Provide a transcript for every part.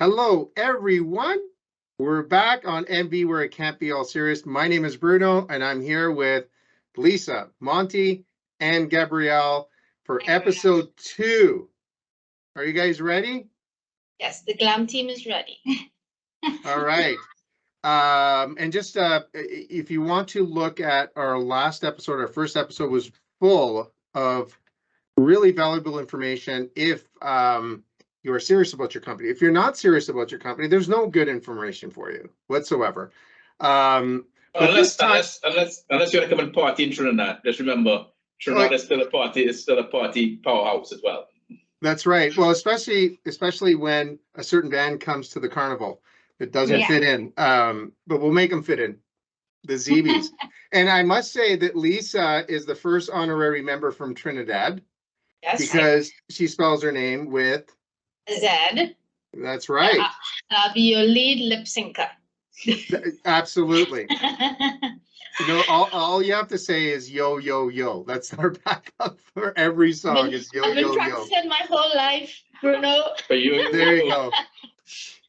Hello, everyone. We're back on MB where it can't be all serious. My name is Bruno, and I'm here with Liza, Monty, and Gabrielle for episode 2. Are you guys ready? Yes, the glam team is ready. All right. And just if you want to look at our last episode, our first episode was full of really valuable information. If you are serious about your company. If you're not serious about your company, there's no good information for you whatsoever. Unless you want to come and party in Trinidad, just remember Trinidad is still a party. It's still a party powerhouse as well. That's right. Well, especially when a certain band comes to the carnival, it doesn't fit in. But we'll make them fit in. The ZBs. And I must say that Liza is the first honorary member from Trinidad. Yes. Because she spells her name with Z. That's right. I'll be your lead lip syncer. Absolutely. You know, all you have to say is yo, yo, yo. That's our backup for every song is yo, yo, yo. I've been practicing my whole life, Bruno. There you go.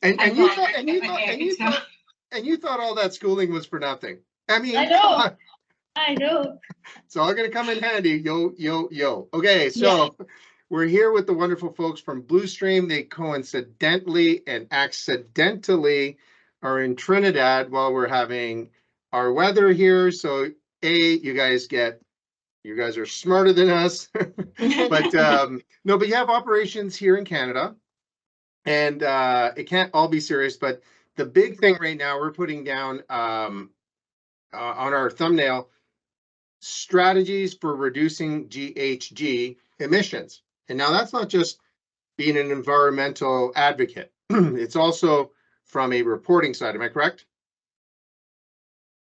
And you thought all that schooling was for nothing. I mean, I know. It's all going to come in handy. Yo, yo, yo. Okay, so we're here with the wonderful folks from Blewstream. They coincidentally and accidentally are in Trinidad while we're having our weather here. So, you guys are smarter than us. But but you have operations here in Canada, and it can't all be serious. But the big thing right now, we're putting down on our thumbnail, strategies for reducing GHG emissions. And now that's not just being an environmental advocate. It's also from a reporting side. Am I correct?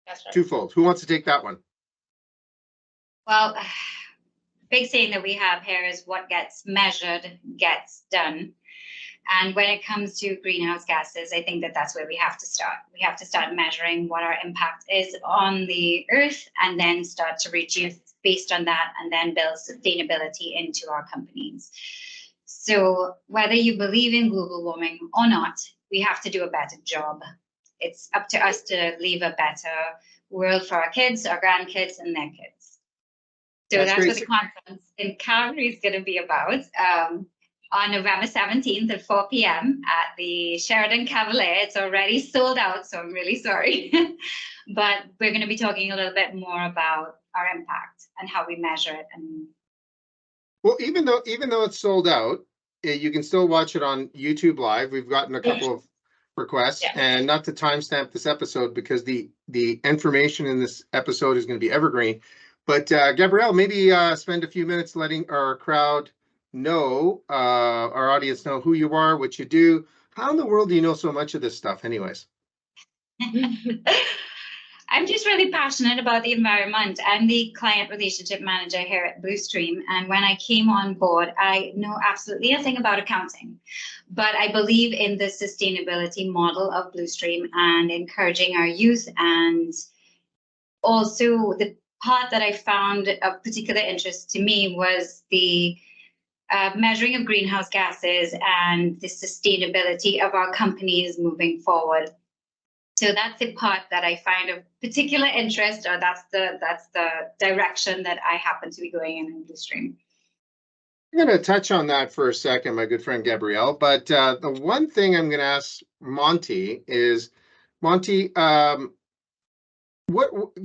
That's right. Twofold. Who wants to take that one? Well, big saying that we have here is what gets measured gets done. And when it comes to greenhouse gases, I think that that's where we have to start. We have to start measuring what our impact is on the earth and then start to reduce based on that and then build sustainability into our companies. So whether you believe in global warming or not, we have to do a better job. It's up to us to leave a better world for our kids, our grandkids, and their kids. So that's what the conference in Calgary is going to be about. On November 17th at 4 p.m. at the Sheraton Cavalier. It's already sold out, so I'm really sorry. But we're going to be talking a little bit more about our impact and how we measure it. And well, even though it's sold out, you can still watch it on YouTube Live. We've gotten a couple of requests, and not to timestamp this episode because the information in this episode is going to be evergreen. But Gabrielle, maybe spend a few minutes letting our crowd know, our audience know who you are, what you do. How in the world do you know so much of this stuff anyways? I'm just really passionate about the environment. I'm the client relationship manager here at Blewstream. And when I came on board, I know absolutely nothing about accounting, but I believe in the sustainability model of Blewstream and encouraging our youth. And also the part that I found of particular interest to me was the measuring of greenhouse gases and the sustainability of our companies moving forward. So that's the part that I find of particular interest, or that's the direction that I happen to be going in Blewstream. I'm going to touch on that for a second, my good friend Gabrielle. But the one thing I'm going to ask Monty is, Monty,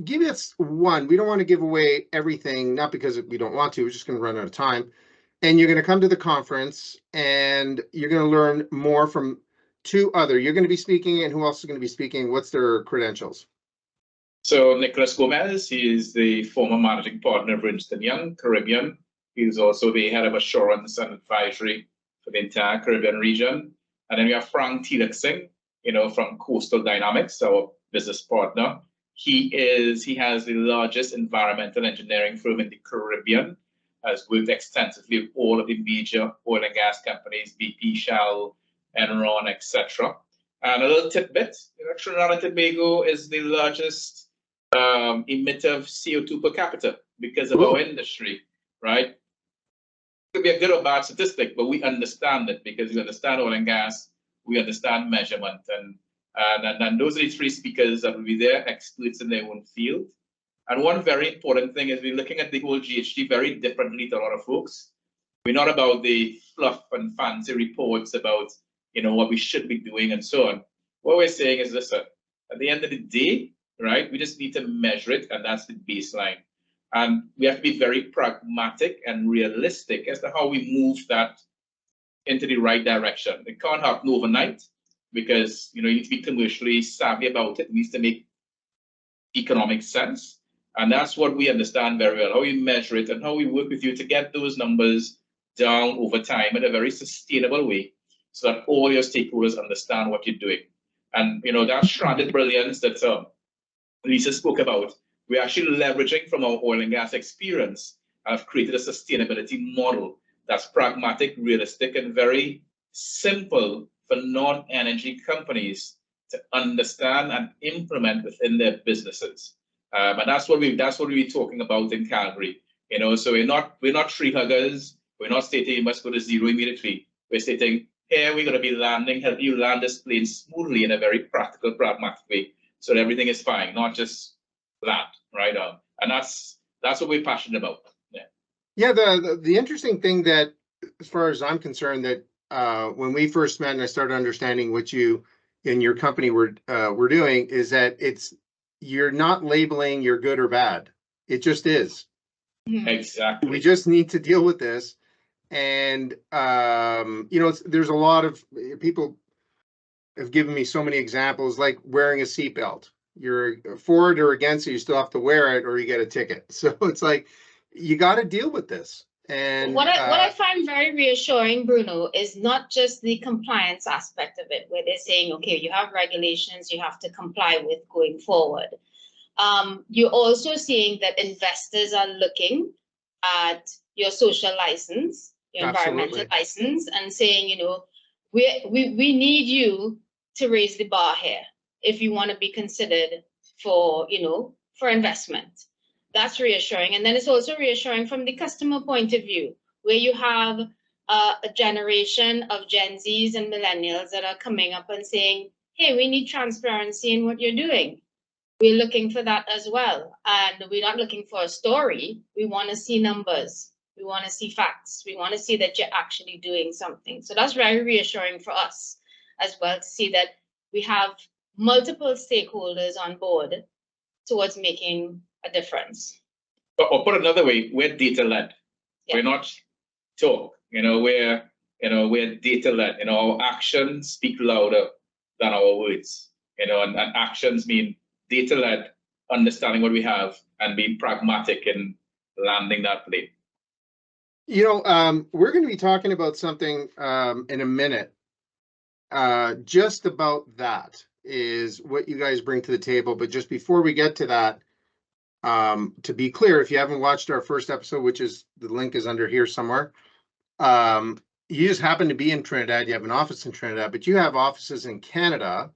give us one. We don't want to give away everything, not because we don't want to. We're just going to run out of time. And you're going to come to the conference and you're going to learn more from two other. You're going to be speaking, and who else is going to be speaking? What's their credentials? So Nicholas Gomez, he is the former managing partner of Ernst & Young Caribbean. He's also the head of assurance and advisory for the entire Caribbean region. And then we have Frank Teelucksingh, from Coastal Dynamics, our business partner. He has the largest environmental engineering firm in the Caribbean. Has worked extensively with all of the major oil and gas companies, BP, Shell, Enron, etc. And a little tidbit, Trinidad and Tobago is the largest emitter of CO2 per capita because of our industry, right? It could be a good or bad statistic, but we understand it because we understand oil and gas, we understand measurement. And those are the three speakers that will be there, experts in their own field. And one very important thing is we're looking at the whole GHG very differently to a lot of folks. We're not about the fluff and fancy reports about, what we should be doing and so on. What we're saying is, listen, at the end of the day, right, we just need to measure it, and that's the baseline. And we have to be very pragmatic and realistic as to how we move that into the right direction. It can't happen overnight because, you need to be commercially savvy about it. It needs to make economic sense. And that's what we understand very well, how we measure it and how we work with you to get those numbers down over time in a very sustainable way so that all your stakeholders understand what you're doing. And, that stranded brilliance that Lisa spoke about, we're actually leveraging from our oil and gas experience and have created a sustainability model that's pragmatic, realistic, and very simple for non-energy companies to understand and implement within their businesses. And that's what we're talking about in Calgary. So we're not tree huggers. We're not stating you must go to zero immediately. We're stating here we're going to be help you land this plane smoothly in a very practical, pragmatic way, so that everything is fine, not just land, right? And that's what we're passionate about. Yeah. The interesting thing that, as far as I'm concerned, that when we first met and I started understanding what you and your company were doing, is that you're not labeling you're good or bad. It just is. Exactly. We just need to deal with this. And, there's a lot of people have given me so many examples, like wearing a seatbelt. You're for it or against it, you still have to wear it or you get a ticket. So it's like, you got to deal with this. And what I find very reassuring, Bruno, is not just the compliance aspect of it, where they're saying, okay, you have regulations you have to comply with going forward. You're also seeing that investors are looking at your social license, your environmental license, and saying, we need you to raise the bar here if you want to be considered for investment. That's reassuring. And then it's also reassuring from the customer point of view, where you have a generation of Gen Zs and millennials that are coming up and saying, hey, we need transparency in what you're doing. We're looking for that as well. And we're not looking for a story. We want to see numbers. We want to see facts. We want to see that you're actually doing something. So that's very reassuring for us as well, to see that we have multiple stakeholders on board towards making a difference. Or put another way, we're data-led. Yeah. We're not talk. We're data-led. Our actions speak louder than our words. And actions mean data-led, understanding what we have, and being pragmatic in landing that plane. We're going to be talking about something in a minute. Just about that is what you guys bring to the table. But just before we get to that, to be clear, if you haven't watched our first episode, which is the link is under here somewhere, you just happen to be in Trinidad. You have an office in Trinidad, but you have offices in Canada,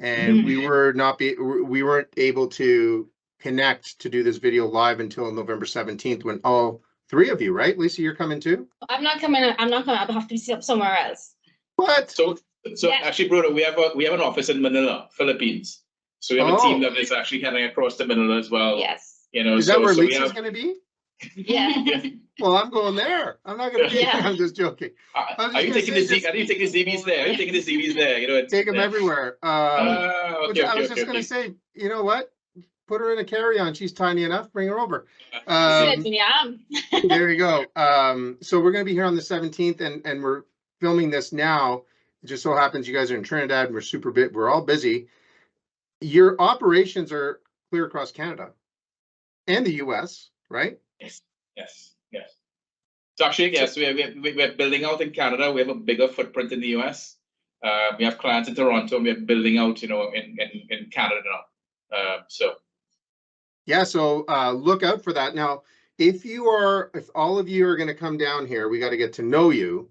and we weren't able to connect to do this video live until November 17th, when all three of you, right? Lisa, you're coming too? I'm not coming. I'll have to be somewhere else. What? So Yeah. Actually, Bruno, we have an office in Manila, Philippines. So we have a team that is actually heading across to Manila as well. Yes. Is that where Lisa's going to be? Yeah. Well, I'm going there. I'm not going to be there. I'm just joking. Are you taking the ZBs there? Are you taking the ZBs there? Take them everywhere. I was just going to say, you know what? Put her in a carry-on. She's tiny enough. Bring her over. There you go. So we're going to be here on the 17th, and we're filming this now. It just so happens you guys are in Trinidad, and we're all busy. Your operations are clear across Canada and the US, right? Yes. So actually, yes, we're building out in Canada. We have a bigger footprint in the US. We have clients in Toronto, and we're building out, in Canada now. Yeah, so look out for that. Now, if all of you are going to come down here, we got to get to know you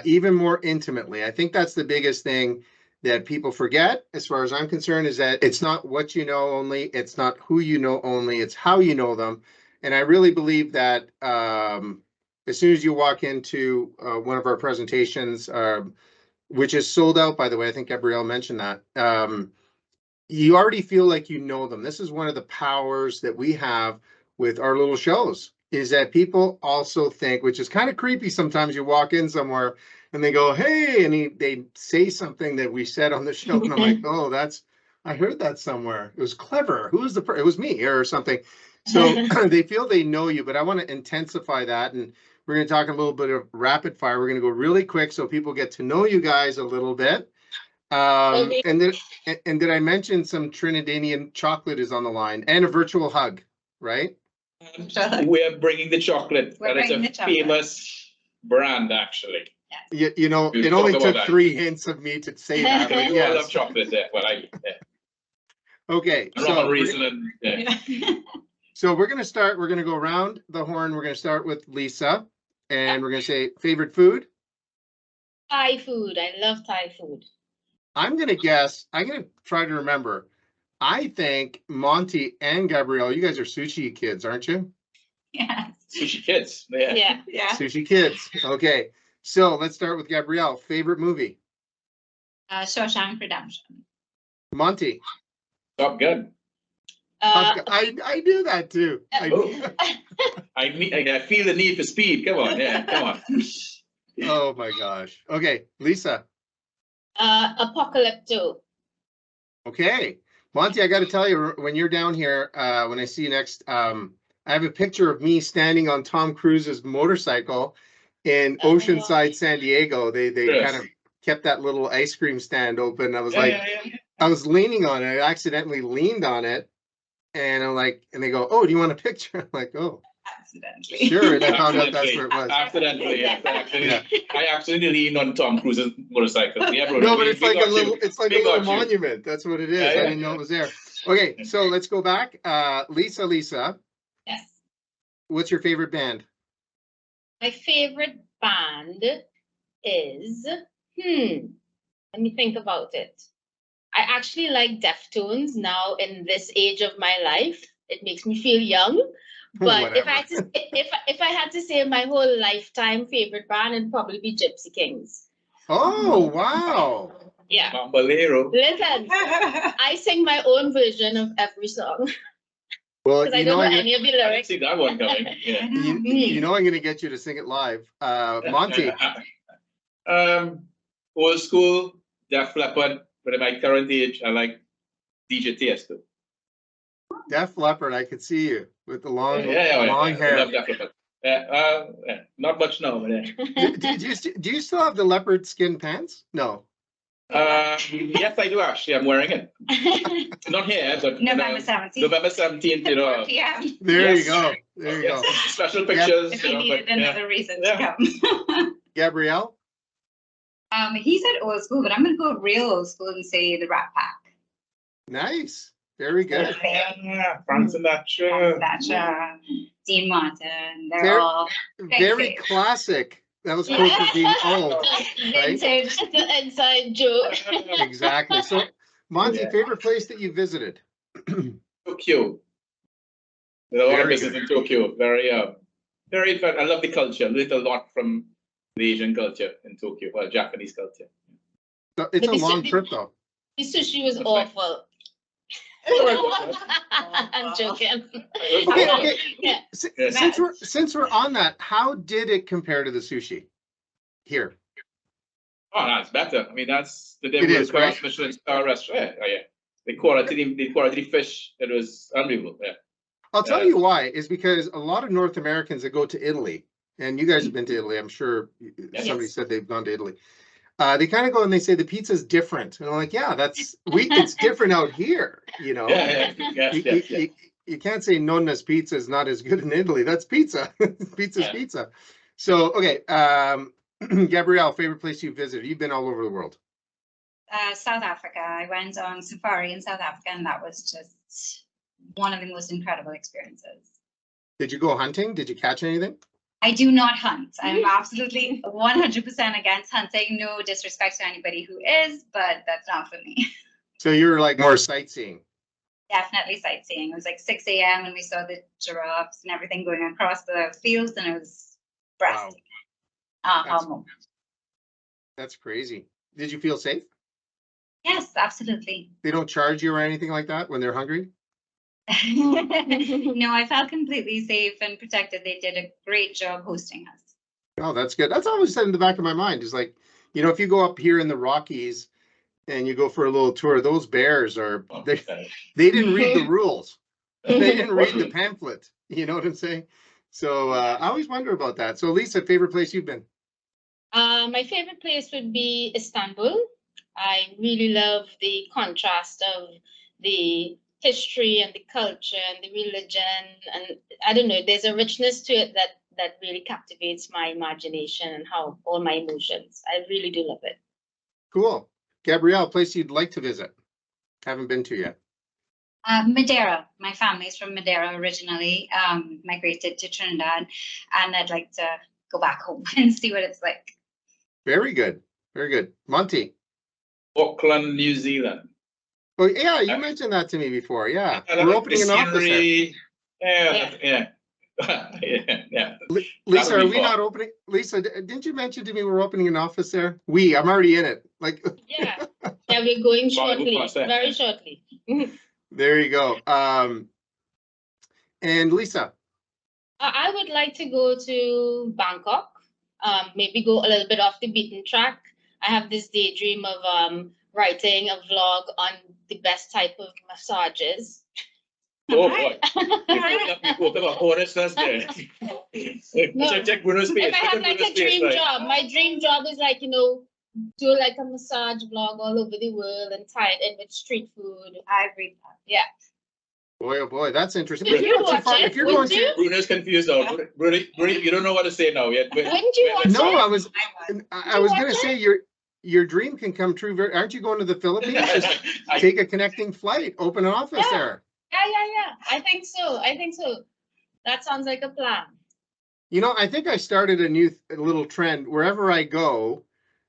even more intimately. I think that's the biggest thing that people forget, as far as I'm concerned, is that it's not what you know only, it's not who you know only, it's how you know them. And I really believe that as soon as you walk into one of our presentations, which is sold out, by the way. I think Gabrielle mentioned that. You already feel like you know them. This is one of the powers that we have with our little shows, is that people also think, which is kind of creepy sometimes, you walk in somewhere and they go, hey, and they say something that we said on the show. And I'm like, oh, I heard that somewhere. It was clever. Who was it was me or something. So they feel they know you, but I want to intensify that. And we're going to talk a little bit of rapid fire. We're going to go really quick so people get to know you guys a little bit. And did I mention some Trinidadian chocolate is on the line and a virtual hug, right? We're bringing the chocolate. We're That is bringing a the chocolate. famous brand, actually. You know, We'll it only talk about took that. 3 hints of me to say that. I But love yes. chocolate there. Well, Okay. wrong reason. And, yeah. So we're going to go around the horn. We're going to start with Lisa, and we're going to say favorite food. Thai food. I love Thai food. I'm going to try to remember. I think Monty and Gabrielle, you guys are sushi kids, aren't you? Yes. Sushi kids. Yeah. Yeah. Sushi kids. Okay. So let's start with Gabrielle. Favorite movie? Shawshank Redemption. Monty. Top Gun. I knew that too. I feel the need for speed. Come on. Yeah. Come on. Oh my gosh. Okay. Lisa. Apocalypto. Okay. Monty, I got to tell you, when you're down here, when I see you next, I have a picture of me standing on Tom Cruise's motorcycle in Oceanside, San Diego. They Yes. kind of kept that little ice cream stand open. I was Yeah. I was leaning on it. I accidentally leaned on it. And I'm like, and they go, oh, do you want a picture? I'm like, oh, Accidentally. sure. And I found out that's where it was. Accidentally, yeah. I accidentally leaned on Tom Cruise's motorcycle. Yeah, bro. No, but it's like a little, We got you. monument. That's what it is. Yeah, I didn't know it was there. Okay, so let's go back. Lisa, Yes. what's your favorite band? My favorite band is, let me think about it. I actually like Deftones now in this age of my life. It makes me feel young. But if I had to say my whole lifetime favorite band, it'd probably be Gypsy Kings. Oh, wow. Yeah. Bambalero. Listen, I sing my own version of every song Well, because I don't know any of the I didn't lyrics. see that one coming. Yeah. you know I'm going to get you to sing it live. Monty. Old school, Def Leppard, but at my current age, I like DJ Tiesto. Def Leppard, I could see you with the long hair. I love Def Leppard. Not much now, but Do you still have the leopard skin pants? No. yes, I do actually. I'm wearing it. Not here, but November 17th. November 17th, you know. 4 p.m. There Yes. you go. There you go. Special pictures. If you he know, needed but, another reason to come. Gabrielle? He said old school, but I'm going to go real old school and say the Rat Pack. Nice. Very good. Frank Sinatra. Sinatra, Dean Martin, they're Very- all Very classic. That was close to being old. Right? Vintage, the inside joke. Exactly. So, Monty, Yeah. favorite place that you visited? Tokyo. There's a lot of Very business in Tokyo. Very fun. I love the culture. I learned a lot from the Asian culture in Tokyo, well, Japanese culture. So it's a But long trip, though. The sushi was That's awful. Oh, I'm joking. Okay. Yeah. Since we're on that, how did it compare to the sushi here? Oh, that's better. I mean, that's the It is, right? Michelin star restaurant. Yeah, yeah. The quality fish, it was unbelievable. Yeah. I'll tell you why, is because a lot of North Americans that go to Italy, and you guys have been to Italy, I'm sure somebody said they've gone to Italy. They kind of go and they say the pizza's different. And I'm like, yeah, it's different out here, you know. You can't say nonna's pizza is not as good in Italy. That's pizza. Pizza's pizza. So, okay. Gabrielle, favorite place you visited? You've been all over the world. South Africa. I went on safari in South Africa, and that was just one of the most incredible experiences. Did you go hunting? Did you catch anything? I do not hunt. I'm absolutely 100% against hunting. No disrespect to anybody who is, but that's not for me. So you're like more sightseeing. Definitely sightseeing. It was like 6 a.m. and we saw the giraffes and everything going across the fields, and it was breathtaking. That's crazy. did you feel safe? Yes, absolutely. They don't charge you or anything like that when they're hungry? No, I felt completely safe and protected. They did a great job hosting us. Oh, that's good. That's always in the back of my mind. Is like, you know, if you go up here in the Rockies and you go for a little tour, those bears are, they didn't read the rules. They didn't read the pamphlet. You know what I'm saying? So I always wonder about that. So Lisa, favorite place you've been? My favorite place would be Istanbul. I really love the contrast of the history and the culture and the religion, and I don't know, there's a richness to it that really captivates my imagination and how all my emotions. I really do love it. Cool. Gabrielle, place you'd like to visit? Haven't been to yet. Madeira. My family's from Madeira originally, migrated to Trinidad, and I'd like to go back home and see what it's like. Very good. Very good. Monty. Auckland, New Zealand. Oh yeah, you mentioned that to me before. Yeah, we're opening an office there. Yeah. Lisa, are we fun. not opening? Lisa, didn't you mention to me we're opening an office there? I'm already in it. Like. Yeah, we're going shortly, Well, very shortly. There you go. And Lisa. I would like to go to Bangkok. Maybe go a little bit off the beaten track. I have this daydream of writing a vlog on the best type of massages. Oh boy. You open up hornets nest there. No. Check Bruno's face. If I have like a dream job, my dream job is like, you know, do like a massage vlog all over the world and tie it in with street food. I agree. Yeah. Boy, oh boy, that's interesting. Would you watch it? If you're Would going you? to, Bruno's confused now. Bruno, you don't know what to say now yet. Wouldn't you watch no, it? I was going to say your dream can come true. Aren't you going to the Philippines? Just take a connecting flight, open an office there. Yeah. I think so. That sounds like a plan. You know, I think I started a little trend wherever I go.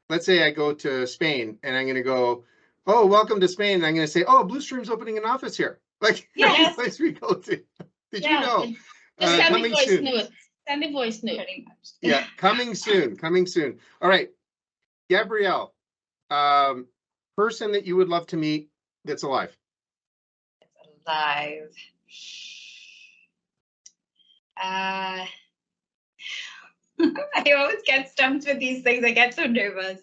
Let's say I go to Spain and I'm going to go, oh, welcome to Spain. And I'm going to say, oh, Bluestream's opening an office here. Like every place we go to. Did you know? Just send coming the voice soon. note. Send the voice note. Pretty much. Yeah, coming soon. All right, Gabrielle, person that you would love to meet that's alive. Alive. I always get stumped with these things. I get so nervous.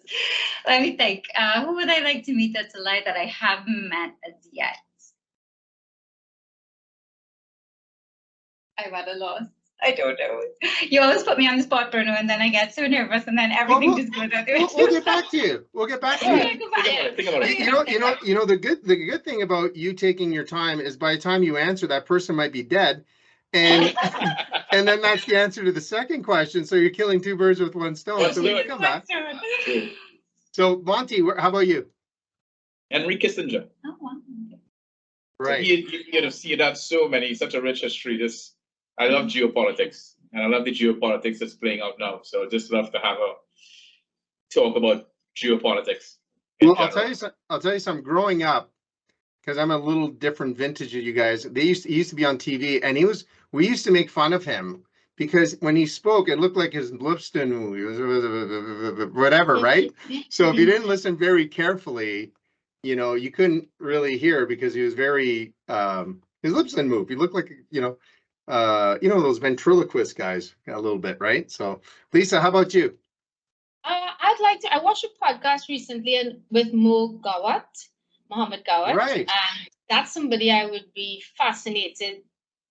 Let me think. Who would I like to meet that's alive that I haven't met as yet? I'm at a loss. I don't know. You always put me on the spot, Bruno, and then I get so nervous, and then everything just goes out there. We'll get back to you. Think about it. You know the good thing about you taking your time is by the time you answer, that person might be dead, and and then that's the answer to the second question. So you're killing two birds with one stone. Let's So do we it. can come back. So Monty, how about you? Henry Kissinger. Oh, wow. Right. You see that's such a rich history. I love geopolitics, and I love the geopolitics that's playing out now. So I just love to have a talk about geopolitics. Well, I'll tell you something. Growing up, because I'm a little different vintage of you guys. He used to be on TV, and we used to make fun of him because when he spoke, it looked like his Lipston whatever, right? So if you didn't listen very carefully, you know, you couldn't really hear because he was very his lips didn't move. He looked like those ventriloquist guys a little bit, right? So Lisa, how about you? I watched a podcast recently with Mohammed Gawat. Right. And that's somebody I would be fascinated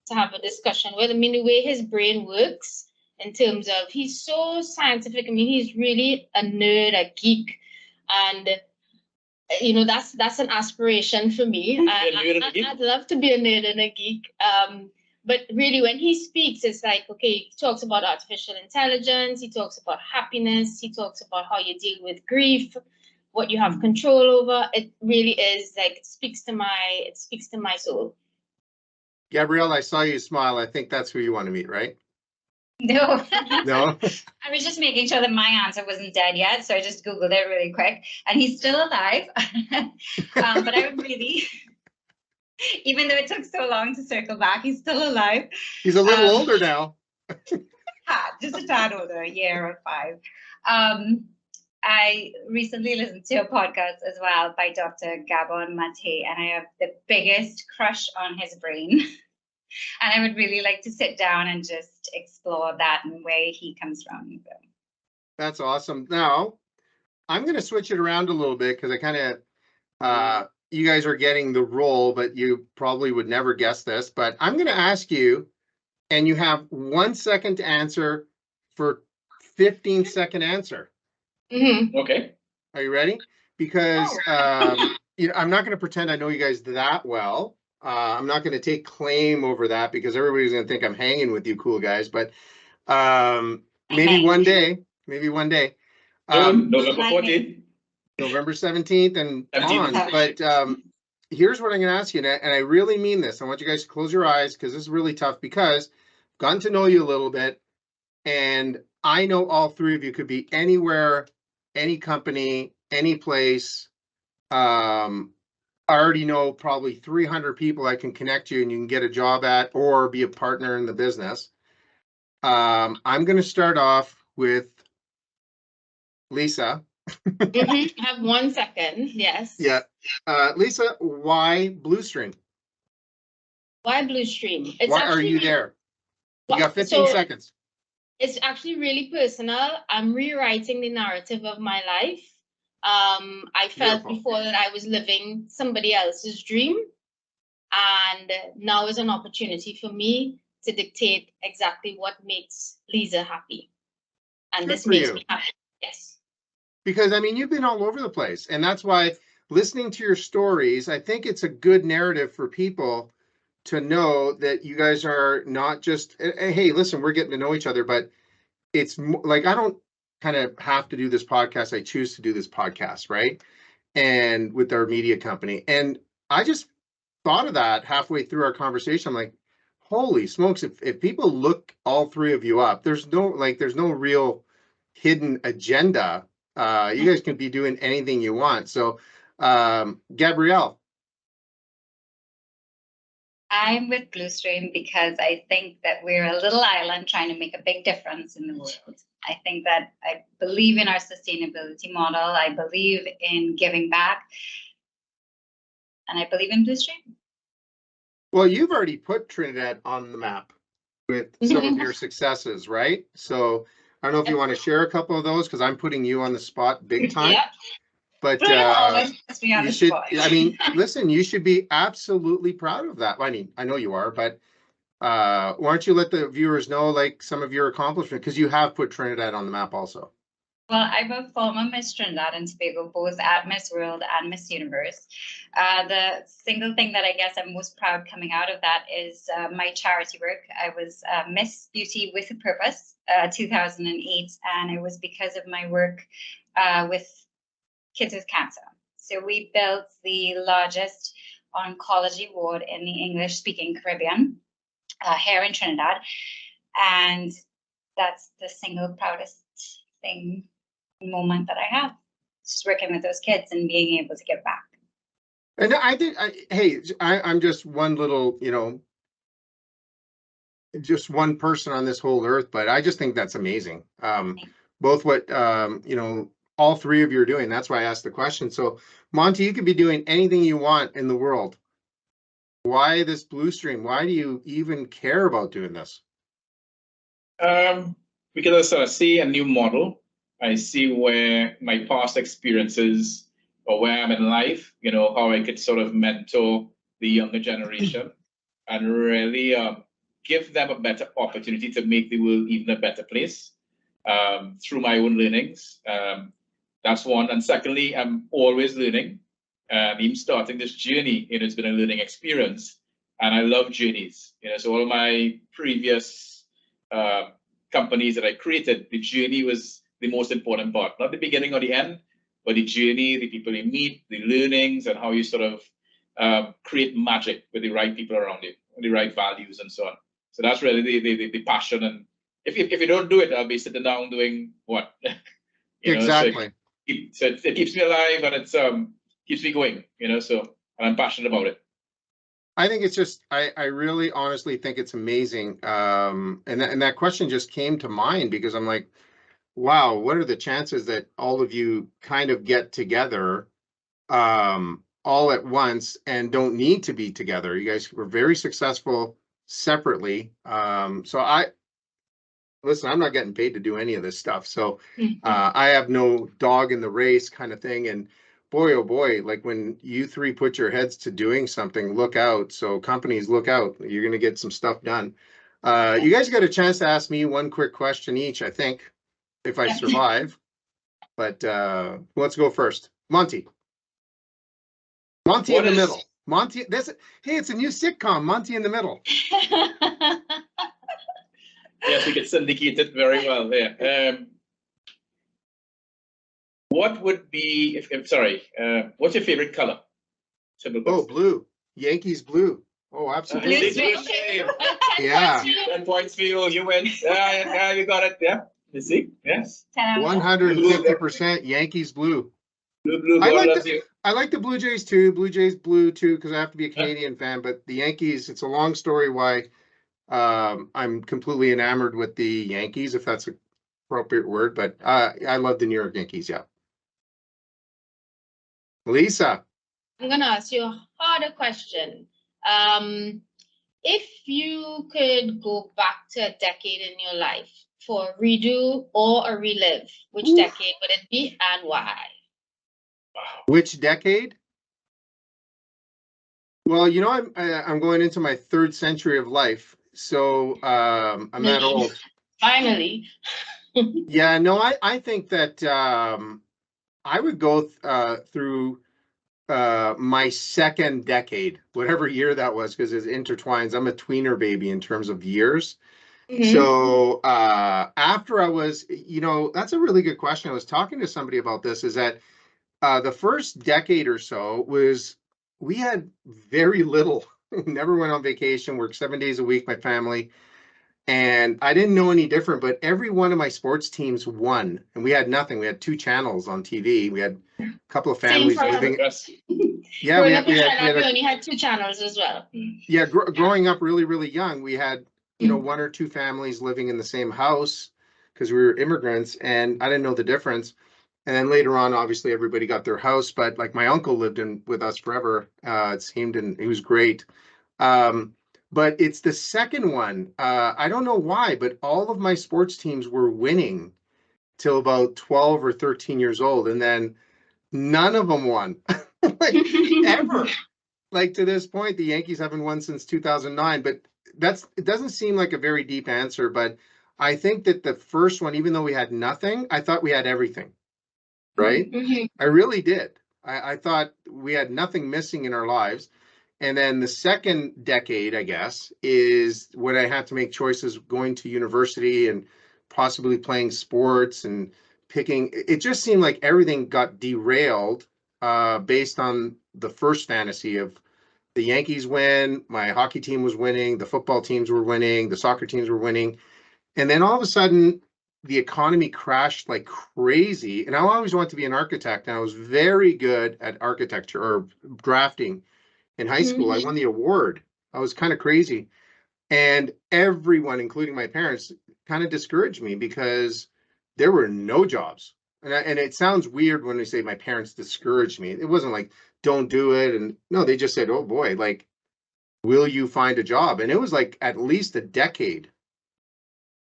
to have a discussion with. I mean, the way his brain works in terms of he's so scientific. I mean, he's really a nerd, a geek, and you know, that's an aspiration for me. I'd love to be a nerd and a geek. But really, when he speaks, it's like, okay, he talks about artificial intelligence, he talks about happiness, he talks about how you deal with grief, what you have control over. It really is like, it speaks to my soul. Gabrielle, I saw you smile. I think that's who you want to meet, right? No. No? I was just making sure that my answer wasn't dead yet, so I just Googled it really quick. And he's still alive. But I would really, even though it took so long to circle back, he's still alive. He's a little older now. Just a tad older, a year or 5. I recently listened to a podcast as well by Dr. Gabon Mate, and I have the biggest crush on his brain. And I would really like to sit down and just explore that and where he comes from. So. That's awesome. Now, I'm going to switch it around a little bit because I kind of, you guys are getting the role, but you probably would never guess this. But I'm going to ask you, and you have 1 second to answer for 15-second answer. Okay. Are you ready? Because you know, I'm not going to pretend I know you guys that well. I'm not going to take claim over that because everybody's going to think I'm hanging with you cool guys. But maybe one day, November 14th. November 17th and 17th. on. But here's what I'm going to ask you, and I really mean this. I want you guys to close your eyes because this is really tough because I've gotten to know you a little bit, and I know all three of you could be anywhere, any company, any place. I already know probably 300 people I can connect you and you can get a job at or be a partner in the business. I'm going to start off with Lisa. I have 1 second. Yes. Yeah. Lisa, why Blewstream? Why Blewstream? Why are you there? You got 15 seconds. It's actually really personal. I'm rewriting the narrative of my life. I felt Beautiful. before that I was living somebody else's dream, and now is an opportunity for me to dictate exactly what makes Liza happy, and Good this for makes you. me happy. Yes. Because I mean, you've been all over the place, and that's why listening to your stories, I think it's a good narrative for people to know that you guys are not just, hey, listen, we're getting to know each other, but it's like, I don't kind of have to do this podcast. I choose to do this podcast, right? And with our media company. And I just thought of that halfway through our conversation. I'm like, holy smokes, if people look all three of you up, there's no real hidden agenda. You guys can be doing anything you want. So Gabrielle. I'm with Blewstream because I think that we're a little island trying to make a big difference in the world. I think that I believe in our sustainability model. I believe in giving back. And I believe in Blewstream. Well, you've already put Trinidad on the map with some of your successes, right? So I don't know if you want to share a couple of those because I'm putting you on the spot big time. Yeah. But you should, I mean, listen, you should be absolutely proud of that. I mean, I know you are, but why don't you let the viewers know like some of your accomplishments, because you have put Trinidad on the map also. Well, I'm a former Miss Trinidad and Tobago, both at Miss World and Miss Universe. The single thing that I guess I'm most proud coming out of that is my charity work. I was Miss Beauty with a Purpose 2008, and it was because of my work with kids with cancer. So we built the largest oncology ward in the English-speaking Caribbean here in Trinidad, and that's the single proudest moment that I have, just working with those kids and being able to give back. And I think, I'm just one little, you know, just one person on this whole earth, but I just think that's amazing. Both what, you know, all three of you are doing. That's why I asked the question. So Monty, you could be doing anything you want in the world. Why this Blewstream? Why do you even care about doing this? Because I sort of see a new model. I see where my past experiences or where I'm in life, you know, how I could sort of mentor the younger generation and really give them a better opportunity to make the world even a better place through my own learnings. That's one. And secondly, I'm always learning. Even starting this journey, you know, it's been a learning experience. And I love journeys. You know, so all of my previous companies that I created, the journey was the most important part. Not the beginning or the end, but the journey, the people you meet, the learnings, and how you sort of create magic with the right people around you, the right values, and so on. So that's really the passion. And if you don't do it, I'll be sitting down doing what? Exactly. So it keeps me alive, and it's keeps me going. You know, so and I'm passionate about it. I think it's just, I really honestly think it's amazing. And that question just came to mind because I'm like, wow, what are the chances that all of you kind of get together all at once and don't need to be together? You guys were very successful separately. Listen, I'm not getting paid to do any of this stuff. So I have no dog in the race kind of thing. And boy, oh boy, like when you three put your heads to doing something, look out. So companies, look out. You're going to get some stuff done. You guys got a chance to ask me one quick question each, I think, if I survive. But let's go first. Monty. Monty in the middle. Monty, hey, it's a new sitcom, Monty in the Middle. Yes, we can syndicate it very well there. What would be, what's your favorite color? Oh, blue. Yankees blue. Oh, absolutely. Yeah. 10 points for you. You win. Yeah, you got it. Yeah. You see? Yes. 150% Yankees blue. Blue, I like the Blue Jays too. Blue Jays blue too, because I have to be a Canadian fan. But the Yankees, it's a long story why I'm completely enamored with the Yankees, if that's an appropriate word. But I love the New York Yankees. Yeah. Lisa. I'm gonna ask you a harder question. If you could go back to a decade in your life for a redo or a relive, which decade would it be and why? Which decade? Well, you know, I'm going into my 3rd century of life, so I'm that old. Finally. Yeah, no, I think that I would go through my 2nd decade, whatever year that was, because it intertwines. I'm a tweener baby in terms of years. So after I was, you know, that's a really good question. I was talking to somebody about this, is that the first decade or so we had very little. Never went on vacation, worked 7 days a week, my family. And I didn't know any different, but every one of my sports teams won. And we had nothing. We had 2 channels on TV. We had a couple of families living. Yeah, we only had 2 channels as well. Yeah, growing up really, really young, we had, you know, 1 or 2 families living in the same house because we were immigrants, and I didn't know the difference. And then later on, obviously, everybody got their house, but like my uncle lived with us forever, it seemed, and he was great. But it's the second one. I don't know why, but all of my sports teams were winning till about 12 or 13 years old. And then none of them won, like ever. Like to this point, the Yankees haven't won since 2009, but it doesn't seem like a very deep answer, but I think that the first one, even though we had nothing, I thought we had everything. Right? I really did. I thought we had nothing missing in our lives. And then the 2nd decade, I guess, is when I had to make choices going to university and possibly playing sports and picking. It just seemed like everything got derailed based on the first fantasy of the Yankees win, my hockey team was winning, the football teams were winning, the soccer teams were winning. And then all of a sudden, the economy crashed like crazy. And I always wanted to be an architect. And I was very good at architecture or drafting in high school. I won the award. I was kind of crazy. And everyone, including my parents, kind of discouraged me because there were no jobs. And it sounds weird when they say my parents discouraged me. It wasn't like, don't do it. And no, they just said, oh boy, like, will you find a job? And it was like at least a decade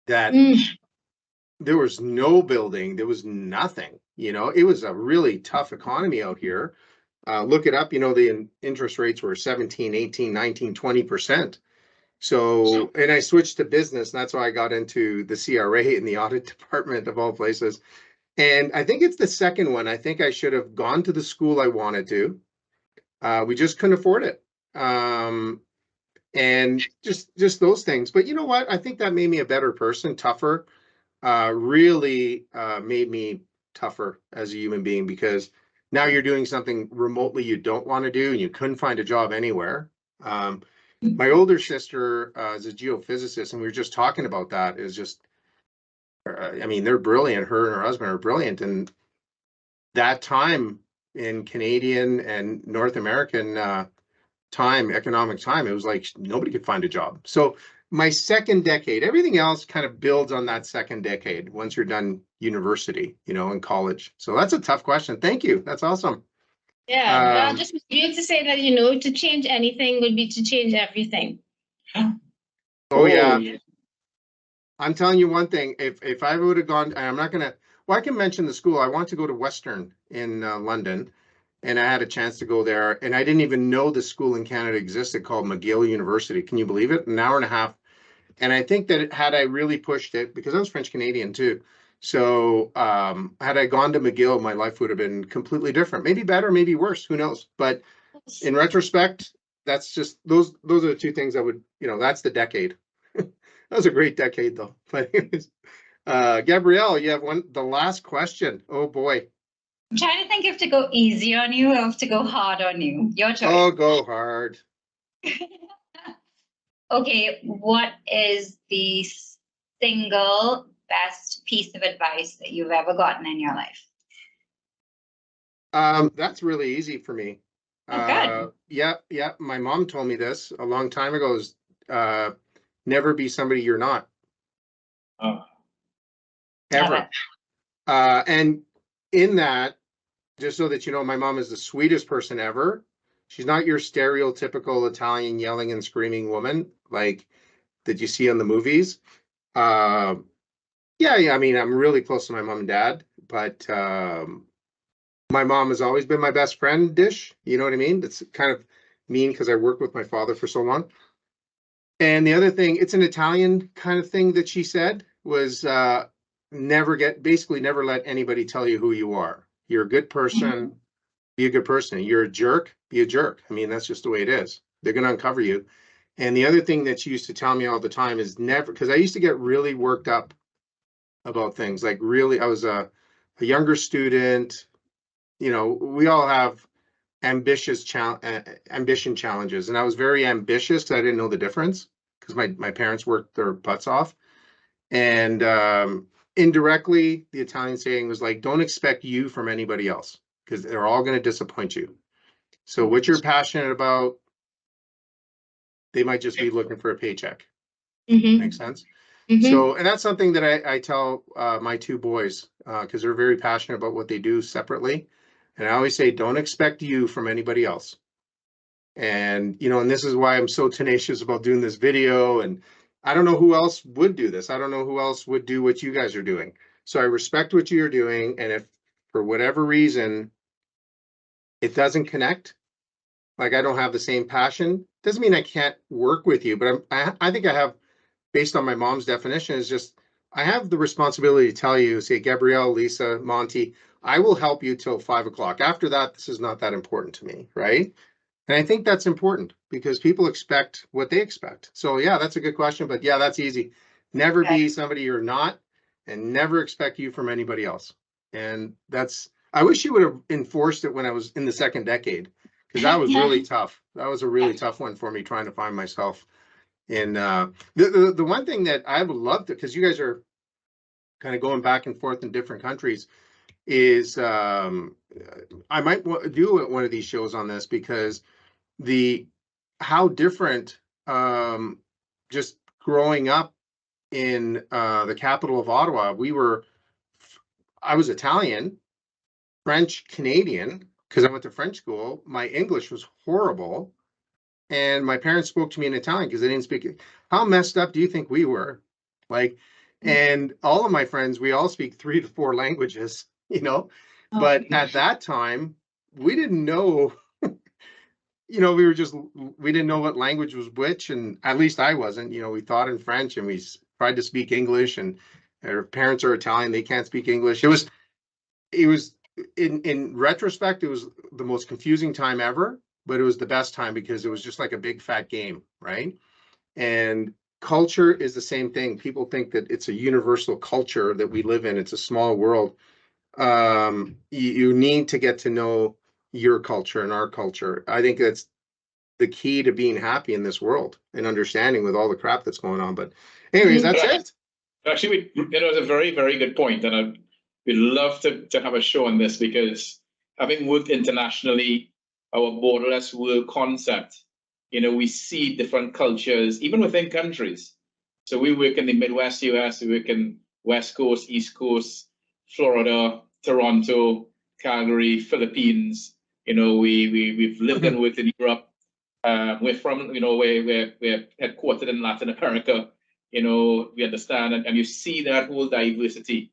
that there was no building, there was nothing, you know, it was a really tough economy out here. Look it up, you know, the interest rates were 17, 18, 19, 20%. So, and I switched to business, and that's why I got into the CRA in the audit department of all places. And I think it's the second one. I think I should have gone to the school I wanted to. We just couldn't afford it. And just those things. But you know what? I think that made me a better person, tougher. Really made me tougher as a human being, because now you're doing something remotely you don't want to do and you couldn't find a job anywhere. My older sister is a geophysicist, and we were just talking about that. Is just, I mean, they're brilliant. Her and her husband are brilliant. And that time in Canadian and North American economic time, it was like nobody could find a job. So my second decade. Everything else kind of builds on that second decade once you're done university, you know, in college. So that's a tough question. Thank you. That's awesome. Yeah, just weird to say that, you know, to change anything would be to change everything. Oh yeah. I'm telling you one thing. If I would have gone, I'm not gonna. Well, I can mention the school. I want to go to Western in London, and I had a chance to go there, and I didn't even know the school in Canada existed called McGill University. Can you believe it? An hour and a half. And I think that had I really pushed it, because I was French Canadian too. So had I gone to McGill, my life would have been completely different. Maybe better, maybe worse. Who knows? But in retrospect, that's just those are the two things I would, you know, that's the decade. That was a great decade though. But anyways, Gabrielle, you have the last question. Oh boy. I'm trying to think if to go easy on you or if to go hard on you. Your choice. Oh, go hard. Okay, what is the single best piece of advice that you've ever gotten in your life? That's really easy for me. Oh, good. Yeah. My mom told me this a long time ago, is never be somebody you're not. Ever. And in that, just so that you know, my mom is the sweetest person ever. She's not your stereotypical Italian yelling and screaming woman like that you see on the movies. Yeah, I mean, I'm really close to my mom and dad, but my mom has always been my best friend dish. You know what I mean? It's kind of mean because I worked with my father for so long. And the other thing, it's an Italian kind of thing that she said was basically never let anybody tell you who you are. You're a good person, be a good person. You're a jerk, be a jerk. I mean, that's just the way it is. They're going to uncover you. And the other thing that she used to tell me all the time is never, because I used to get really worked up about things. Like really, I was a younger student. You know, we all have ambition challenges, and I was very ambitious because I didn't know the difference because my parents worked their butts off. And indirectly, the Italian saying was like, don't expect you from anybody else because they're all going to disappoint you. So what you're passionate about, they might just be looking for a paycheck. Makes sense? So, and that's something that I tell my two boys because they're very passionate about what they do separately. And I always say, don't expect you from anybody else. And, you know, and this is why I'm so tenacious about doing this video. And I don't know who else would do this. I don't know who else would do what you guys are doing. So I respect what you're doing. And if for whatever reason it doesn't connect, like I don't have the same passion, doesn't mean I can't work with you. But I think I have, based on my mom's definition, is just I have the responsibility to tell you, say, Gabrielle, Lisa, Monty, I will help you till 5 o'clock. After that, this is not that important to me, right? And I think that's important because people expect what they expect. So yeah, that's a good question, but yeah, that's easy. Never be somebody you're not, and never expect you from anybody else. And that's, I wish you would have enforced it when I was in the second decade, because that was really tough. That was a really tough one for me, trying to find myself. And the one thing that I would love to, because you guys are kind of going back and forth in different countries, is I might do one of these shows on this, because how different just growing up in the capital of Ottawa. I was Italian, French Canadian, because I went to French school. My English was horrible, and my parents spoke to me in Italian because they didn't speak it. How messed up do you think we were? Like, and all of my friends, we all speak 3 to 4 languages, you know. But at that time, we didn't know. You know, we didn't know what language was which, and at least I wasn't. You know, we thought in French and we tried to speak English, and our parents are Italian, they can't speak English. It was in retrospect, it was the most confusing time ever, but it was the best time because it was just like a big fat game, right? And culture is the same thing. People think that it's a universal culture that we live in. It's a small world. You need to get to know your culture and our culture. I think that's the key to being happy in this world and understanding with all the crap that's going on. But anyways, that's it. Actually, it was a very, very good point, and we'd love to have a show on this, because having worked internationally, our borderless world concept, you know, we see different cultures, even within countries. So we work in the Midwest US, we work in West Coast, East Coast, Florida, Toronto, Calgary, Philippines. You know, we've lived and worked in Europe. We're from, you know, we're headquartered in Latin America. You know, we understand, and you see that whole diversity.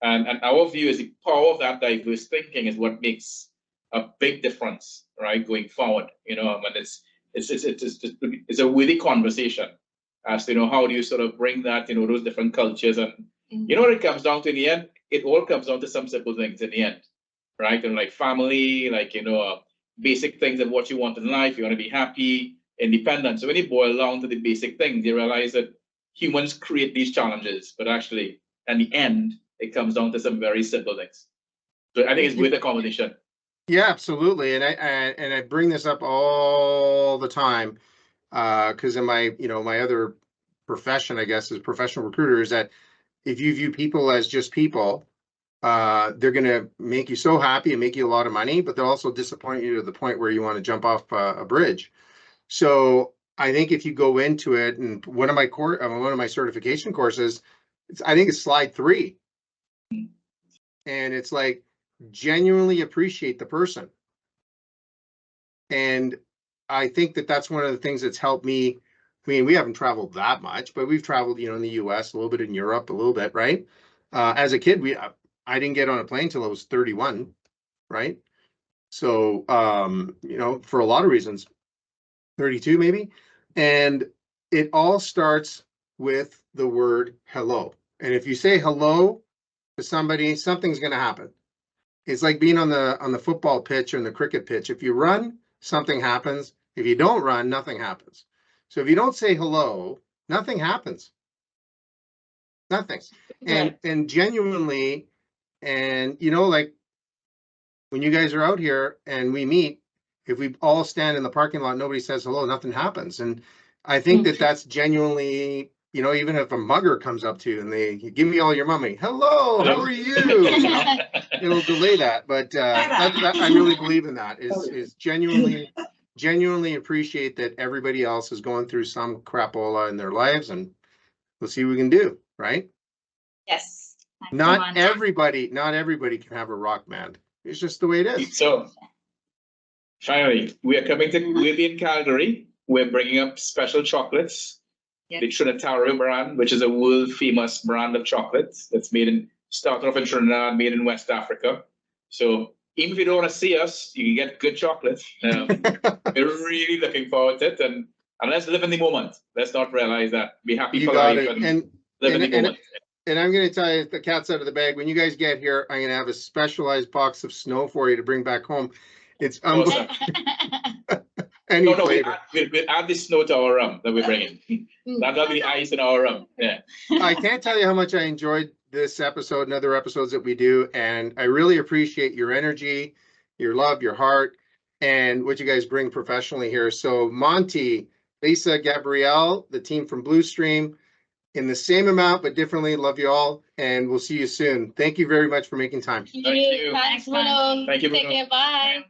And our view is the power of that diverse thinking is what makes a big difference, right, going forward. You know, and it's a worthy conversation as to, you know, how do you sort of bring that, you know, those different cultures, and you know what it comes down to in the end? It all comes down to some simple things in the end, right? And like family, like, you know, basic things of what you want in life. You want to be happy, independent. So when you boil down to the basic things, you realize that humans create these challenges, but actually, in the end, it comes down to some very simple things. So I think it's worth a conversation. Yeah, absolutely. And I bring this up all the time because in my, you know, my other profession, I guess, as a professional recruiter, is that if you view people as just people, they're going to make you so happy and make you a lot of money, but they'll also disappoint you to the point where you want to jump off a bridge. So I think if you go into it, and one of my certification courses, I think it's slide 3, and it's like genuinely appreciate the person. And I think that that's one of the things that's helped me. I mean, we haven't traveled that much, but we've traveled, you know, in the US, a little bit in Europe, a little bit, right? As a kid, I didn't get on a plane till I was 31, right? So, you know, for a lot of reasons, 32 maybe. And it all starts with the word hello. And if you say hello to somebody, something's going to happen. It's like being on the football pitch or in the cricket pitch. If you run, something happens. If you don't run, nothing happens. So if you don't say hello, nothing happens. Nothing. And genuinely, and you know, like when you guys are out here and we meet, if we all stand in the parking lot, nobody says hello, nothing happens. And I think that that's genuinely, you know, even if a mugger comes up to you and they give me all your money, hello, how are you? You know, it'll delay that. But I really believe in that. Is genuinely appreciate that everybody else is going through some crapola in their lives, and we'll see what we can do, right? Yes. Not everybody can have a rock band. It's just the way it is. So finally, we'll be in Calgary. We're bringing up special chocolates. Yep. The Trinitario brand, which is a world famous brand of chocolates that's started off in Trinidad, made in West Africa. So even if you don't want to see us, you can get good chocolate. We're really looking forward to it, and let's live in the moment. Let's not realize that. Be happy for life and live in the moment. And I'm going to tell you, the cat's out of the bag. When you guys get here, I'm going to have a specialized box of snow for you to bring back home. It's unbelievable. We'll add the snow to our rum that we're bringing. That'll be the ice in our rum. Yeah. I can't tell you how much I enjoyed this episode and other episodes that we do, and I really appreciate your energy, your love, your heart, and what you guys bring professionally here. So Monty, Liza, Gabrielle, the team from Blewstream, in the same amount but differently. Love you all, and we'll see you soon. Thank you very much for making time. Thank you. Thanks, Bruno. Thank you, Bruno. Take care. Bye.